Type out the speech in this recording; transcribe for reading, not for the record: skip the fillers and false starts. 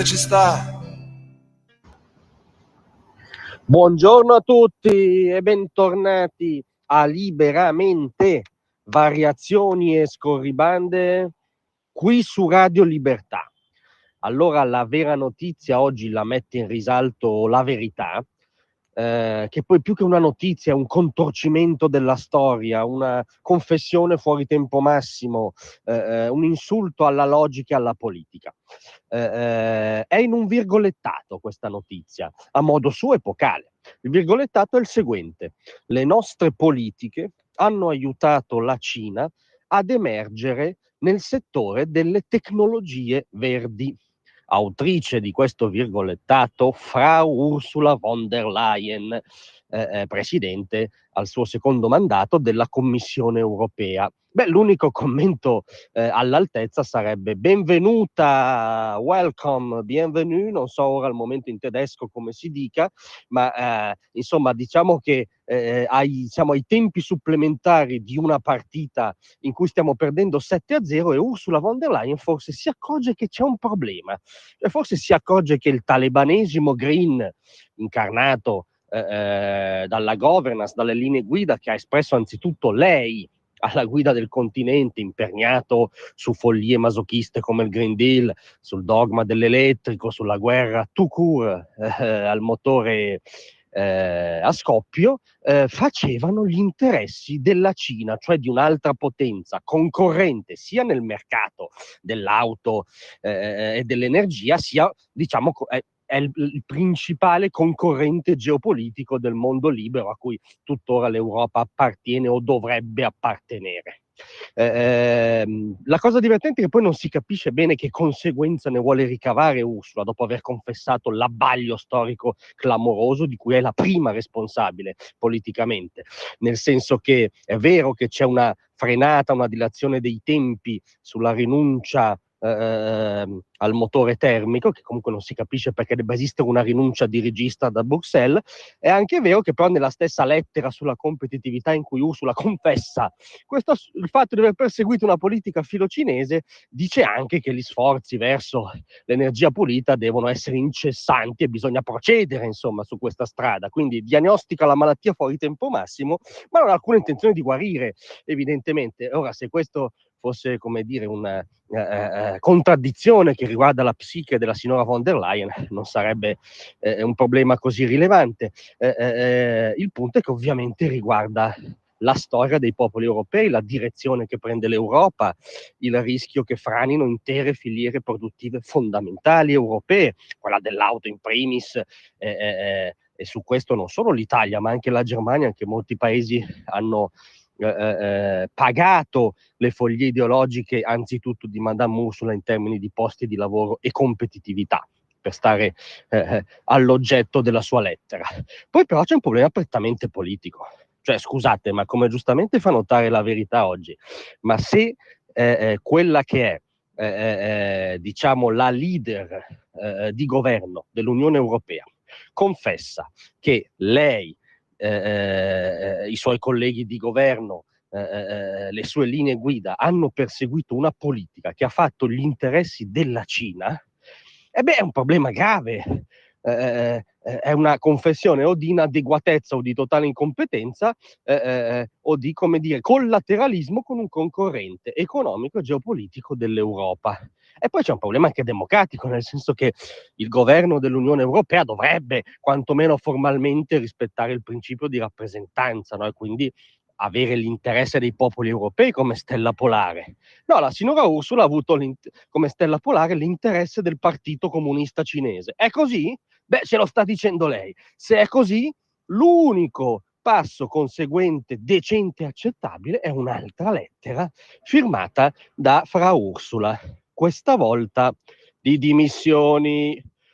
Liberamente ci sta. Buongiorno a tutti e bentornati a Liberamente, variazioni e scorribande qui su Radio Libertà. Allora, la vera notizia oggi la mette in risalto La Verità, che poi più che una notizia è un contorcimento della storia, una confessione fuori tempo massimo, un insulto alla logica e alla politica. È in un virgolettato questa notizia, a modo suo epocale. Il virgolettato è il seguente: le nostre politiche hanno aiutato la Cina ad emergere nel settore delle tecnologie verdi. Autrice di questo virgolettato, Frau Ursula von der Leyen, presidente al suo secondo mandato della Commissione europea. Beh, l'unico commento all'altezza sarebbe benvenuta, welcome, bienvenue, non so ora al momento in tedesco come si dica, ma insomma diciamo che siamo ai tempi supplementari di una partita in cui stiamo perdendo 7-0 e Ursula von der Leyen forse si accorge che c'è un problema, e forse si accorge che il talibanesimo green incarnato dalla governance, dalle linee guida che ha espresso anzitutto lei alla guida del continente, imperniato su follie masochiste come il Green Deal, sul dogma dell'elettrico, sulla guerra tout court al motore a scoppio, facevano gli interessi della Cina, cioè di un'altra potenza concorrente sia nel mercato dell'auto e dell'energia, sia diciamo è il principale concorrente geopolitico del mondo libero a cui tuttora l'Europa appartiene o dovrebbe appartenere. La cosa divertente è che poi non si capisce bene che conseguenza ne vuole ricavare Ursula dopo aver confessato l'abbaglio storico clamoroso di cui è la prima responsabile politicamente, nel senso che è vero che c'è una frenata, una dilazione dei tempi sulla rinuncia al motore termico, che comunque non si capisce perché debba esistere una rinuncia dirigista da Bruxelles. È anche vero che però nella stessa lettera sulla competitività in cui Ursula confessa il fatto di aver perseguito una politica filocinese, dice anche che gli sforzi verso l'energia pulita devono essere incessanti e bisogna procedere insomma su questa strada. Quindi diagnostica la malattia fuori tempo massimo, ma non ha alcuna intenzione di guarire, evidentemente. Ora, se questo fosse, come dire, una contraddizione che riguarda la psiche della signora von der Leyen, non sarebbe un problema così rilevante. Il punto è che ovviamente riguarda la storia dei popoli europei, la direzione che prende l'Europa, il rischio che franino intere filiere produttive fondamentali europee, quella dell'auto in primis, e su questo non solo l'Italia, ma anche la Germania, anche molti paesi hanno pagato le follie ideologiche anzitutto di Madame Ursula in termini di posti di lavoro e competitività, per stare all'oggetto della sua lettera. Poi però c'è un problema prettamente politico. Cioè, scusate, ma come giustamente fa notare La Verità oggi, ma se quella che è diciamo la leader di governo dell'Unione Europea confessa che lei, i suoi colleghi di governo, le sue linee guida hanno perseguito una politica che ha fatto gli interessi della Cina, e beh, è un problema grave. È una confessione o di inadeguatezza o di totale incompetenza, o di, come dire, collateralismo con un concorrente economico e geopolitico dell'Europa. E poi c'è un problema anche democratico, nel senso che il governo dell'Unione Europea dovrebbe, quantomeno formalmente, rispettare il principio di rappresentanza, no? E quindi avere l'interesse dei popoli europei come stella polare. No, la signora Ursula ha avuto come stella polare l'interesse del Partito Comunista Cinese. È così? Beh, ce lo sta dicendo lei. Se è così, l'unico passo conseguente, decente e accettabile è un'altra lettera firmata da Fra Ursula, questa volta di dimissioni.